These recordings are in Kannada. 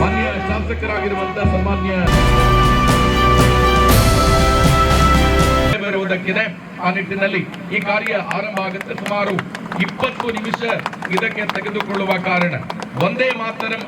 ಮಾನ್ಯ ಶಾಸಕರಾಗಿರುವಂತಹ ಸನ್ಮಾನ್ಯ ಬರುವುದಕ್ಕಿದೆ. ಆ ನಿಟ್ಟಿನಲ್ಲಿ ಈ ಕಾರ್ಯ ಆರಂಭ ಆಗುತ್ತೆ. ಸುಮಾರು 20 ನಿಮಿಷ ಇದಕ್ಕೆ ತೆಗೆದುಕೊಳ್ಳುವ ಕಾರಣ ಒಂದೇ ಮಾತರಂ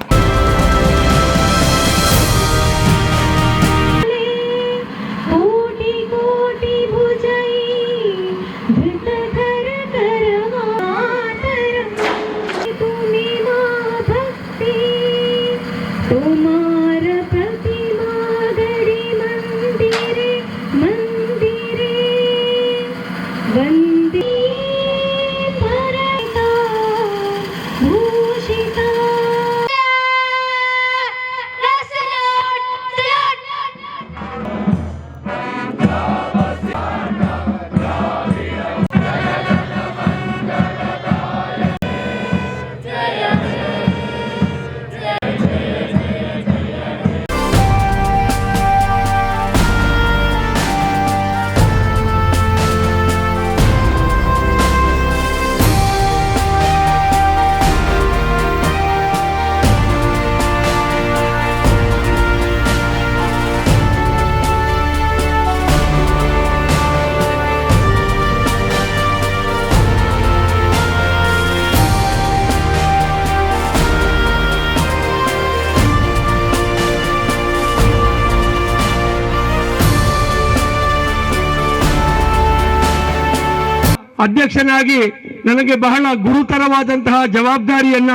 ಅಧ್ಯಕ್ಷನಾಗಿ ನನಗೆ ಬಹಳ ಗುರುತರವಾದಂತಹ ಜವಾಬ್ದಾರಿಯನ್ನ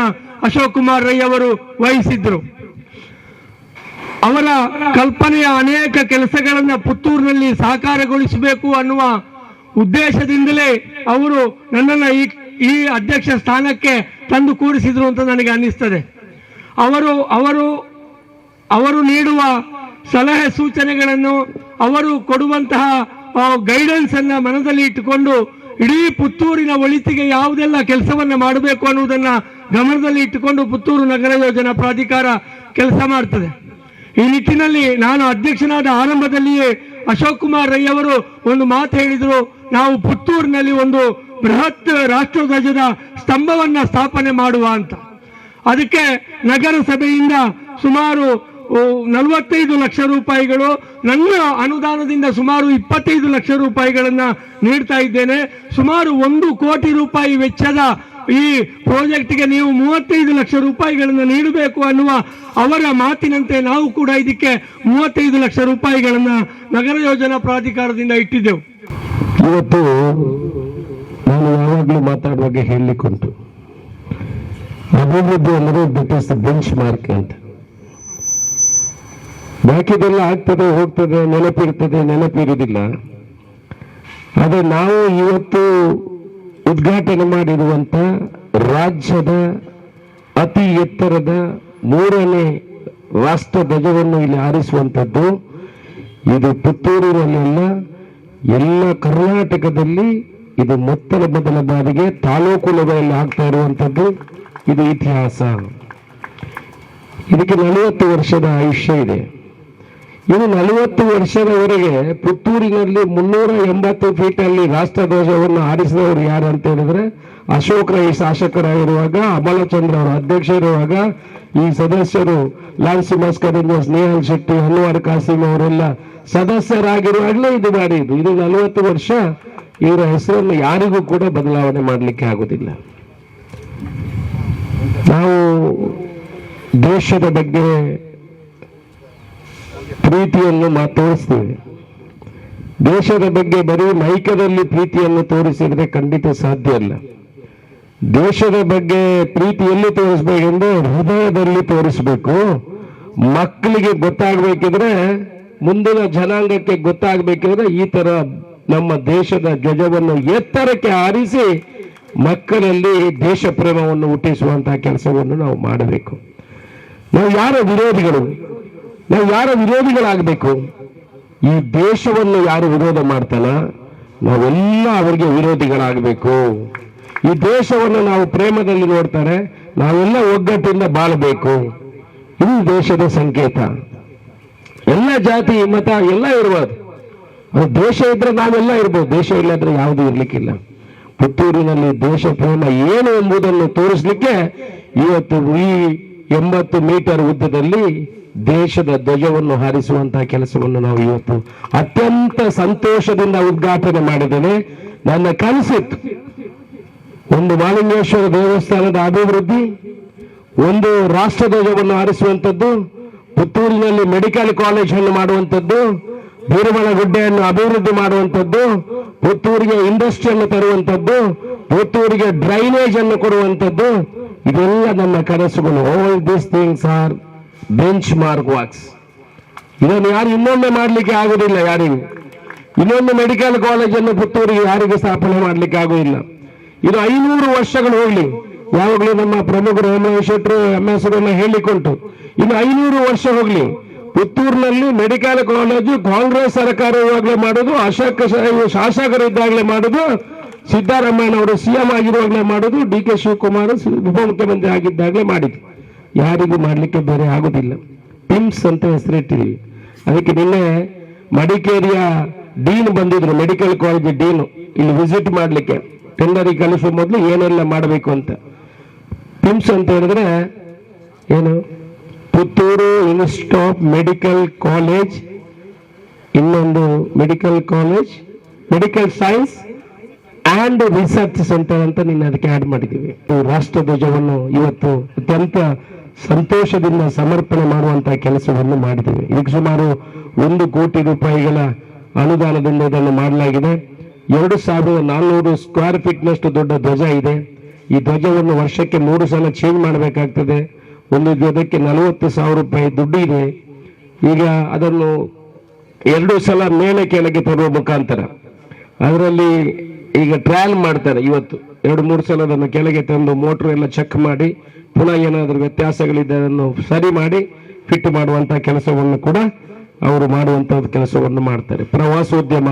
ಅಶೋಕ್ ಕುಮಾರ್ ರೈ ಅವರು ವಹಿಸಿದ್ರು. ಅವರ ಕಲ್ಪನೆಯ ಅನೇಕ ಕೆಲಸಗಳನ್ನ ಪುತ್ತೂರಿನಲ್ಲಿ ಸಾಕಾರಗೊಳಿಸಬೇಕು ಅನ್ನುವ ಉದ್ದೇಶದಿಂದಲೇ ಅವರು ನನ್ನನ್ನು ಈ ಅಧ್ಯಕ್ಷ ಸ್ಥಾನಕ್ಕೆ ತಂದು ಕೂರಿಸಿದ್ರು ಅಂತ ನನಗೆ ಅನ್ನಿಸ್ತದೆ. ಅವರು ನೀಡುವ ಸಲಹೆ ಸೂಚನೆಗಳನ್ನು, ಅವರು ಕೊಡುವಂತಹ ಗೈಡೆನ್ಸ್ ಅನ್ನ ಮನದಲ್ಲಿ ಇಟ್ಟುಕೊಂಡು ಇಡೀ ಪುತ್ತೂರಿನ ಒಳಿತಿಗೆ ಯಾವುದೆಲ್ಲ ಕೆಲಸವನ್ನ ಮಾಡಬೇಕು ಅನ್ನುವುದನ್ನ ಗಮನದಲ್ಲಿ ಇಟ್ಟುಕೊಂಡು ಪುತ್ತೂರು ನಗರ ಯೋಜನಾ ಪ್ರಾಧಿಕಾರ ಕೆಲಸ ಮಾಡ್ತದೆ. ಈ ನಿಟ್ಟಿನಲ್ಲಿ ನಾನು ಅಧ್ಯಕ್ಷನಾದ ಆರಂಭದಲ್ಲಿಯೇ ಅಶೋಕ್ ಕುಮಾರ್ ರೈ ಅವರು ಒಂದು ಮಾತು ಹೇಳಿದ್ರು, ನಾವು ಪುತ್ತೂರಿನಲ್ಲಿ ಒಂದು ಬೃಹತ್ ರಾಷ್ಟ್ರಧ್ವಜದ ಸ್ತಂಭವನ್ನ ಸ್ಥಾಪನೆ ಮಾಡುವ ಅಂತ. ಅದಕ್ಕೆ ನಗರಸಭೆಯಿಂದ ಸುಮಾರು 45 ಲಕ್ಷ ರೂಪಾಯಿಗಳು, ನನ್ನ ಅನುದಾನದಿಂದ ಸುಮಾರು 25 ಲಕ್ಷ ರೂಪಾಯಿಗಳನ್ನ ನೀಡ್ತಾ ಇದ್ದೇನೆ. ಸುಮಾರು 1 ಕೋಟಿ ರೂಪಾಯಿ ವೆಚ್ಚದ ಈ ಪ್ರಾಜೆಕ್ಟ್ಗೆ ನೀವು 35 ಲಕ್ಷ ರೂಪಾಯಿಗಳನ್ನು ನೀಡಬೇಕು ಅನ್ನುವ ಅವರ ಮಾತಿನಂತೆ ನಾವು ಕೂಡ ಇದಕ್ಕೆ 35 ಲಕ್ಷ ರೂಪಾಯಿಗಳನ್ನ ನಗರ ಯೋಜನಾ ಪ್ರಾಧಿಕಾರದಿಂದ ಇಟ್ಟಿದ್ದೆವು. ಇವತ್ತು ನಾನು ಯಾವಾಗಲೂ ಮಾತಾಡುವಾಗ ಹೇಳಲಿಕ್ಕುಂಟು, ಅಭಿವೃದ್ಧಿ ಅಂದರೆ that is the bench mark ಅಂತ. ಬಾಕಿದೆಲ್ಲ ಆಗ್ತದೆ, ಹೋಗ್ತದೆ, ನೆನಪಿರುವುದಿಲ್ಲ. ಆದರೆ ನಾವು ಇವತ್ತು ಉದ್ಘಾಟನೆ ಮಾಡಿರುವಂತ ರಾಜ್ಯದ ಅತಿ ಎತ್ತರದ 3ನೇ ರಾಷ್ಟ್ರ ಧ್ವಜವನ್ನು ಇಲ್ಲಿ ಹಾರಿಸುವಂಥದ್ದು, ಇದು ಪುತ್ತೂರಿನಲ್ಲೆಲ್ಲ, ಎಲ್ಲ ಕರ್ನಾಟಕದಲ್ಲಿ ಇದು ಮೊದಲ ಬಾರಿಗೆ ತಾಲೂಕು ಲೆವೆಲ್ ಆಗ್ತಾ ಇರುವಂಥದ್ದು. ಇದು ಇತಿಹಾಸ. ಇದಕ್ಕೆ 40 ವರ್ಷದ ಆಯುಷ್ಯ ಇದೆ. ಇದು 40 ವರ್ಷದವರೆಗೆ ಪುತ್ತೂರಿನಲ್ಲಿ 380 ಫೀಟ್ ಅಲ್ಲಿ ರಾಷ್ಟ್ರಧ್ವಜವನ್ನು ಹಾರಿಸಿದವರು ಯಾರು ಅಂತ ಹೇಳಿದ್ರೆ, ಅಶೋಕ್ ರೈ ಶಾಸಕರಾಗಿರುವಾಗ, ಅಮಲಚಂದ್ರ ಅವರು ಅಧ್ಯಕ್ಷ ಇರುವಾಗ, ಈ ಸದಸ್ಯರು ಲಾನ್ಸಿ ಮಸ್ಕರಿಂದ ಸ್ನೇಹಲ್ ಶೆಟ್ಟಿ, ಅನ್ವರ್ ಕಾಸಿಂ ಅವರೆಲ್ಲ ಸದಸ್ಯರಾಗಿರುವಾಗಲೇ ಇದು ಮಾಡಿದ್ದು. ಇದು 40 ವರ್ಷ ಇವರ ಹೆಸರನ್ನು ಯಾರಿಗೂ ಕೂಡ ಬದಲಾವಣೆ ಮಾಡಲಿಕ್ಕೆ ಆಗುವುದಿಲ್ಲ. ನಾವು ದೇಶದ ಬಗ್ಗೆ ಪ್ರೀತಿಯನ್ನು ತೋರಿಸ್ತೀವಿ. ದೇಶದ ಬಗ್ಗೆ ಬರೀ ಮೈಕದಲ್ಲಿ ಪ್ರೀತಿಯನ್ನು ತೋರಿಸಿದ್ರೆ ಖಂಡಿತ ಸಾಧ್ಯ ಇಲ್ಲ. ದೇಶದ ಬಗ್ಗೆ ಪ್ರೀತಿ ಎಲ್ಲಿ ತೋರಿಸ್ಬೇಕೆಂದ್ರೆ ಹೃದಯದಲ್ಲಿ ತೋರಿಸ್ಬೇಕು. ಮಕ್ಕಳಿಗೆ ಗೊತ್ತಾಗಬೇಕಿದ್ರೆ, ಮುಂದಿನ ಜನಾಂಗಕ್ಕೆ ಗೊತ್ತಾಗಬೇಕಿದ್ರೆ ಈ ತರ ನಮ್ಮ ದೇಶದ ಧ್ವಜವನ್ನು ಎತ್ತರಕ್ಕೆ ಹಾರಿಸಿ ಮಕ್ಕಳಲ್ಲಿ ದೇಶ ಪ್ರೇಮವನ್ನು ಹುಟ್ಟಿಸುವಂತಹ ಕೆಲಸವನ್ನು ನಾವು ಮಾಡಬೇಕು. ನಾವು ಯಾರ ವಿರೋಧಿಗಳಾಗಬೇಕು? ಈ ದೇಶವನ್ನು ಯಾರು ವಿರೋಧ ಮಾಡ್ತಾನ ನಾವೆಲ್ಲ ಅವರಿಗೆ ವಿರೋಧಿಗಳಾಗಬೇಕು. ಈ ದೇಶವನ್ನು ನಾವು ಪ್ರೇಮದಲ್ಲಿ ನೋಡ್ತಾರೆ, ನಾವೆಲ್ಲ ಒಗ್ಗಟ್ಟಿಂದ ಬಾಳಬೇಕು. ಇದು ದೇಶದ ಸಂಕೇತ. ಎಲ್ಲ ಜಾತಿ ಮತ ಎಲ್ಲ ಇರ್ಬೋದು. ಅದು ದೇಶ ಇದ್ರೆ ನಾವೆಲ್ಲ ಇರ್ಬೋದು, ದೇಶ ಇಲ್ಲದ್ರೆ ಯಾವುದೂ ಇರ್ಲಿಕ್ಕಿಲ್ಲ. ಪುತ್ತೂರಿನಲ್ಲಿ ದೇಶ ಪ್ರೇಮ ಏನು ಎಂಬುದನ್ನು ತೋರಿಸ್ಲಿಕ್ಕೆ ಇವತ್ತು ಈ 80 ಮೀಟರ್ ಉದ್ದದಲ್ಲಿ ದೇಶದ ಧ್ವಜವನ್ನು ಹಾರಿಸುವಂತಹ ಕೆಲಸವನ್ನು ನಾವು ಇವತ್ತು ಅತ್ಯಂತ ಸಂತೋಷದಿಂದ ಉದ್ಘಾಟನೆ ಮಾಡಿದ್ದೇನೆ. ನನ್ನ ಕನಸಿತ್ತು ಒಂದು ಮಾಲಿಂಗೇಶ್ವರ ದೇವಸ್ಥಾನದ ಅಭಿವೃದ್ಧಿ, ಒಂದು ರಾಷ್ಟ್ರ ಧ್ವಜವನ್ನು ಹಾರಿಸುವಂಥದ್ದು, ಪುತ್ತೂರಿನಲ್ಲಿ ಮೆಡಿಕಲ್ ಕಾಲೇಜ್ ಅನ್ನು ಮಾಡುವಂಥದ್ದು, ಬೀರಮಳಗುಡ್ಡೆಯನ್ನು ಅಭಿವೃದ್ಧಿ ಮಾಡುವಂಥದ್ದು, ಪುತ್ತೂರಿಗೆ ಇಂಡಸ್ಟ್ರಿಯನ್ನು ತರುವಂಥದ್ದು, ಪುತ್ತೂರಿಗೆ ಡ್ರೈನೇಜ್ ಅನ್ನು ಕೊಡುವಂಥದ್ದು, ಇದೆಲ್ಲ ನನ್ನ ಕನಸುಗಳು. All these things are bench mark works. ಇದನ್ನು ಯಾರು ಇನ್ನೊಮ್ಮೆ ಮಾಡಲಿಕ್ಕೆ ಆಗುವುದಿಲ್ಲ. ಯಾರಿಗೂ ಇನ್ನೊಂದು ಮೆಡಿಕಲ್ ಕಾಲೇಜನ್ನು ಪುತ್ತೂರಿಗೆ ಯಾರಿಗೂ ಸ್ಥಾಪನೆ ಮಾಡಲಿಕ್ಕೆ ಆಗುವುದಿಲ್ಲ. ಇದು 500 ವರ್ಷಗಳು ಹೋಗ್ಲಿ. ಯಾವಾಗಲೂ ನಮ್ಮ ಪ್ರಮುಖರು ಹೇಮರಾಜ್ ಶೆಟ್ಟರು ಹೆಸರನ್ನು ಹೇಳಿಕೊಂಡು ಇನ್ನು 500 ವರ್ಷ ಹೋಗ್ಲಿ, ಪುತ್ತೂರಿನಲ್ಲಿ ಮೆಡಿಕಲ್ ಕಾಲೇಜು ಕಾಂಗ್ರೆಸ್ ಸರ್ಕಾರ ಇವಾಗಲೇ ಮಾಡೋದು, ಶಾಸಕರು ಇದ್ದಾಗಲೇ ಮಾಡೋದು, ಸಿದ್ದರಾಮಯ್ಯನವರು CM ಆಗಿರುವಾಗಲೇ ಮಾಡೋದು, DK ಶಿವಕುಮಾರ್ ಉಪಮುಖ್ಯಮಂತ್ರಿ ಆಗಿದ್ದಾಗಲೇ ಮಾಡಿದ್ರು. ಯಾರಿಗೂ ಮಾಡಲಿಕ್ಕೆ ಬೇರೆ ಆಗುದಿಲ್ಲ. ಪಿಮ್ಸ್ ಅಂತ ಹೆಸರಿಟ್ಟಿದ್ವಿ. ಅದಕ್ಕೆ ನಿನ್ನೆ ಮಡಿಕೇರಿಯ ಡೀನ್ ಬಂದಿದ್ರು, ಮೆಡಿಕಲ್ ಕಾಲೇಜ್ ಡೀನ್ ಇಲ್ಲಿ ವಿಸಿಟ್ ಮಾಡಲಿಕ್ಕೆ, ಟೆಂಡರಿಗೆ ಕಳಿಸುವ ಮೊದಲು ಏನೆಲ್ಲ ಮಾಡಬೇಕು ಅಂತ. ಪಿಮ್ಸ್ ಅಂತ ಹೇಳಿದ್ರೆ ಏನು? Puttur institute of medical college, ಇನ್ನೊಂದು medical college, medical science and research centre ಅಂತ ನಿನ್ನ ಅದಕ್ಕೆ ಆಡ್ ಮಾಡಿದ್ದೀವಿ. ರಾಷ್ಟ್ರ ಧ್ವಜವನ್ನು ಇವತ್ತು ಅತ್ಯಂತ ಸಂತೋಷದಿಂದ ಸಮರ್ಪಣೆ ಮಾಡುವಂತಹ ಕೆಲಸವನ್ನು ಮಾಡಿದ್ದೇವೆ. ಇದಕ್ಕೆ ಸುಮಾರು 1 ಕೋಟಿ ರೂಪಾಯಿಗಳ ಅನುದಾನದಿಂದ ಇದನ್ನು ಮಾಡಲಾಗಿದೆ. 2400 ಸ್ಕ್ವೇರ್ ಫೀಟ್ ನಷ್ಟು ದೊಡ್ಡ ಧ್ವಜ ಇದೆ. ಈ ಧ್ವಜವನ್ನು ವರ್ಷಕ್ಕೆ 3 ಸಲ ಚೇಂಜ್ ಮಾಡಬೇಕಾಗ್ತದೆ. ಒಂದು ಧ್ವಜಕ್ಕೆ 40,000 ರೂಪಾಯಿ ದುಡ್ಡು ಇದೆ. ಈಗ ಅದನ್ನು 2 ಸಲ ಮೇಲೆ ಕೆಳಗೆ ತರುವ ಮುಖಾಂತರ ಅದರಲ್ಲಿ ಈಗ ಟ್ರಯಲ್ ಮಾಡ್ತಾರೆ. ಇವತ್ತು 2-3 ಸಲ ಅದನ್ನು ಕೆಳಗೆ ತಂದು ಮೋಟರ್ ಎಲ್ಲ ಚೆಕ್ ಮಾಡಿ ಪುನಃ ಏನಾದರೂ ವ್ಯತ್ಯಾಸಗಳಿದೆ ಅದನ್ನು ಸರಿ ಮಾಡಿ ಫಿಟ್ ಮಾಡುವಂತಹ ಕೆಲಸವನ್ನು ಕೂಡ ಅವರು ಮಾಡುವಂತಹ ಕೆಲಸವನ್ನು ಮಾಡ್ತಾರೆ. ಪ್ರವಾಸೋದ್ಯಮ,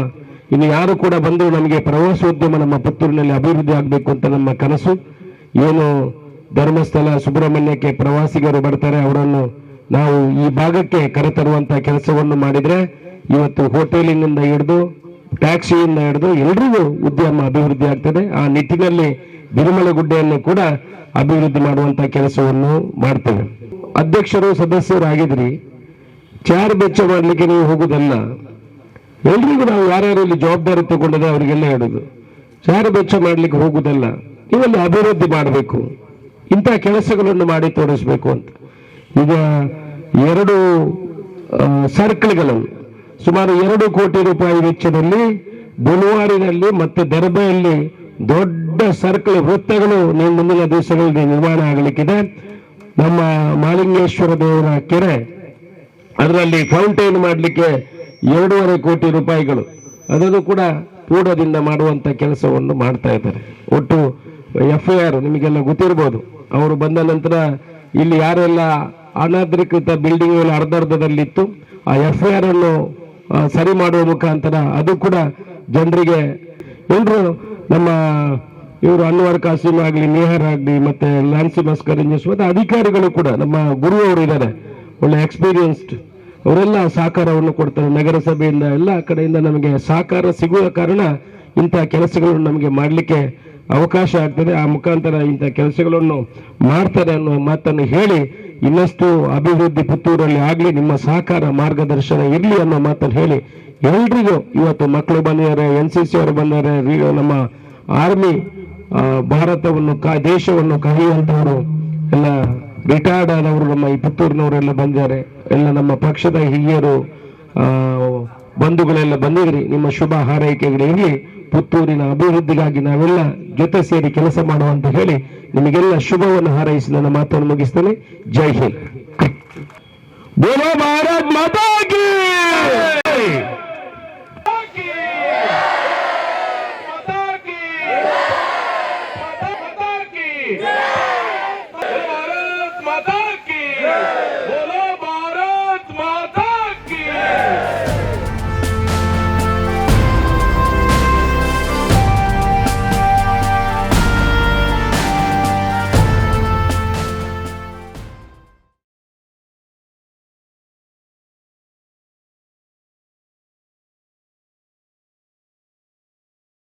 ಇನ್ನು ಯಾರು ಕೂಡ ಬಂದು ನಮಗೆ ಪ್ರವಾಸೋದ್ಯಮ ನಮ್ಮ ಪುತ್ತೂರಿನಲ್ಲಿ ಅಭಿವೃದ್ಧಿ ಆಗಬೇಕು ಅಂತ ನಮ್ಮ ಕನಸು. ಏನು ಧರ್ಮಸ್ಥಳ ಸುಬ್ರಹ್ಮಣ್ಯಕ್ಕೆ ಪ್ರವಾಸಿಗರು ಬರ್ತಾರೆ, ಅವರನ್ನು ನಾವು ಈ ಭಾಗಕ್ಕೆ ಕರೆತರುವಂತಹ ಕೆಲಸವನ್ನು ಮಾಡಿದ್ರೆ ಇವತ್ತು ಹೋಟೆಲಿನಿಂದ ಹಿಡಿದು ಟ್ಯಾಕ್ಸಿಯಿಂದ ಹಿಡಿದು ಎಲ್ರಿಗೂ ಉದ್ಯಮ ಅಭಿವೃದ್ಧಿ ಆಗ್ತದೆ. ಆ ನಿಟ್ಟಿನಲ್ಲಿ ಬಿರುಮಲಗುಡ್ಡೆಯನ್ನು ಕೂಡ ಅಭಿವೃದ್ಧಿ ಮಾಡುವಂತಹ ಕೆಲಸವನ್ನು ಮಾಡ್ತೇವೆ. ಅಧ್ಯಕ್ಷರು ಸದಸ್ಯರಾಗಿದ್ರಿ, ಚಾರ್ ಬೆಚ್ಚ ಮಾಡಲಿಕ್ಕೆ ನೀವು ಹೋಗುದಲ್ಲ. ಎಲ್ರಿಗೂ ನಾವು ಯಾರ್ಯಾರು ಇಲ್ಲಿ ಜವಾಬ್ದಾರಿ ತಗೊಂಡಿದೆ ಅವರಿಗೆಲ್ಲ ಹೇಳುದು, ಚಾರ್ ಬೆಚ್ಚ ಮಾಡ್ಲಿಕ್ಕೆ ಹೋಗುದಲ್ಲ, ನೀವಲ್ಲಿ ಅಭಿವೃದ್ಧಿ ಮಾಡಬೇಕು, ಇಂತಹ ಕೆಲಸಗಳನ್ನು ಮಾಡಿ ತೋರಿಸ್ಬೇಕು ಅಂತ. ಈಗ 2 ಸರ್ಕಲ್ಗಳನ್ನು ಸುಮಾರು 2 ಕೋಟಿ ರೂಪಾಯಿ ವೆಚ್ಚದಲ್ಲಿ ಬುಲ್ವಾರಿನಲ್ಲಿ ಮತ್ತೆ ದರ್ಬೆಯಲ್ಲಿ ದೊಡ್ಡ ಸರ್ಕಲ್ ವೃತ್ತಗಳು ಮುಂದಿನ ದಿವಸಗಳಲ್ಲಿ ನಿರ್ಮಾಣ ಆಗಲಿಕ್ಕಿದೆ. ನಮ್ಮ ಮಾಲಿಂಗೇಶ್ವರ ದೇವರ ಕೆರೆ, ಅದರಲ್ಲಿ ಫೌಂಟೈನ್ ಮಾಡಲಿಕ್ಕೆ 2.5 ಕೋಟಿ ರೂಪಾಯಿಗಳು, ಅದನ್ನು ಕೂಡ ಪೂರ್ಣದಿಂದ ಮಾಡುವಂತ ಕೆಲಸವನ್ನು ಮಾಡ್ತಾ ಇದ್ದಾರೆ. ಒಟ್ಟು FIR ನಿಮಗೆಲ್ಲ ಗೊತ್ತಿರ್ಬೋದು. ಅವರು ಬಂದ ನಂತರ ಇಲ್ಲಿ ಯಾರೆಲ್ಲ ಅನಧಿಕೃತ ಬಿಲ್ಡಿಂಗ್ ಅರ್ಧರ್ಧದಲ್ಲಿತ್ತು ಆ FIR ಅನ್ನು ಸರಿ ಮಾಡುವ ಮುಖಾಂತರ ಅದು ಕೂಡ ಜನರಿಗೆ ಎಲ್ಲರೂ ನಮ್ಮ ಇವರು ಅನ್ವರ್ ಕಾಸಿಂ ಆಗಲಿ, ನೇಹರ್ ಆಗಲಿ, ಮತ್ತೆ ಲ್ಯಾನ್ಸಿ ಮಸ್ಕರ್ ಮತ್ತೆ ಅಧಿಕಾರಿಗಳು ಕೂಡ ನಮ್ಮ ಗುರು ಅವರು ಇದ್ದಾರೆ, ಒಳ್ಳೆ ಎಕ್ಸ್ಪೀರಿಯನ್ಸ್ಡ್, ಅವರೆಲ್ಲ ಸಹಕಾರವನ್ನು ಕೊಡ್ತಾರೆ. ನಗರಸಭೆಯಿಂದ ಎಲ್ಲ ಕಡೆಯಿಂದ ನಮಗೆ ಸಹಕಾರ ಸಿಗುವ ಕಾರಣ ಇಂತಹ ಕೆಲಸಗಳನ್ನು ನಮಗೆ ಮಾಡಲಿಕ್ಕೆ ಅವಕಾಶ ಆಗ್ತದೆ. ಆ ಮುಖಾಂತರ ಇಂತಹ ಕೆಲಸಗಳನ್ನು ಮಾಡ್ತಾರೆ ಅನ್ನೋ ಮಾತನ್ನು ಹೇಳಿ ಇನ್ನಷ್ಟು ಅಭಿವೃದ್ಧಿ ಪುತ್ತೂರಲ್ಲಿ ಆಗ್ಲಿ, ನಿಮ್ಮ ಸಹಕಾರ ಮಾರ್ಗದರ್ಶನ ಇರ್ಲಿ ಅನ್ನೋ ಮಾತನ್ನು ಹೇಳಿ ಎಲ್ರಿಗೂ ಇವತ್ತು ಮಕ್ಕಳು ಬಂದಿದ್ದಾರೆ, NCC ಅವರು ಬಂದಿದ್ದಾರೆ, ನಮ್ಮ ಆರ್ಮಿ ಭಾರತವನ್ನು ದೇಶವನ್ನು ಕಾಯುವಂತವರು ಎಲ್ಲ ರಿಟೈರ್ಡ್ ಆದವರು ನಮ್ಮ ಈ ಪುತ್ತೂರಿನವರೆಲ್ಲ ಬಂದಿದ್ದಾರೆ. ಎಲ್ಲ ನಮ್ಮ ಪಕ್ಷದ ಹಿರಿಯರು ಬಂಧುಗಳೆಲ್ಲ ಬಂದಿದ್ರಿ. ನಿಮ್ಮ ಶುಭ ಹಾರೈಕೆಗಳಿರಲಿ. ಪುತ್ತೂರಿನ ಅಭಿವೃದ್ಧಿಗಾಗಿ ನಾವೆಲ್ಲ ಜೊತೆ ಸೇರಿ ಕೆಲಸ ಮಾಡುವಂತ ಹೇಳಿ ನಿಮಗೆಲ್ಲ ಶುಭವನ್ನು ಹಾರೈಸಿ ನನ್ನ ಮಾತನ್ನು ಮುಗಿಸ್ತೇನೆ. ಜೈ ಹಿಂದ್. ಬೋಲೋ ಭಾರತ್ ಮಾತಾ ಕೀ. भारत माता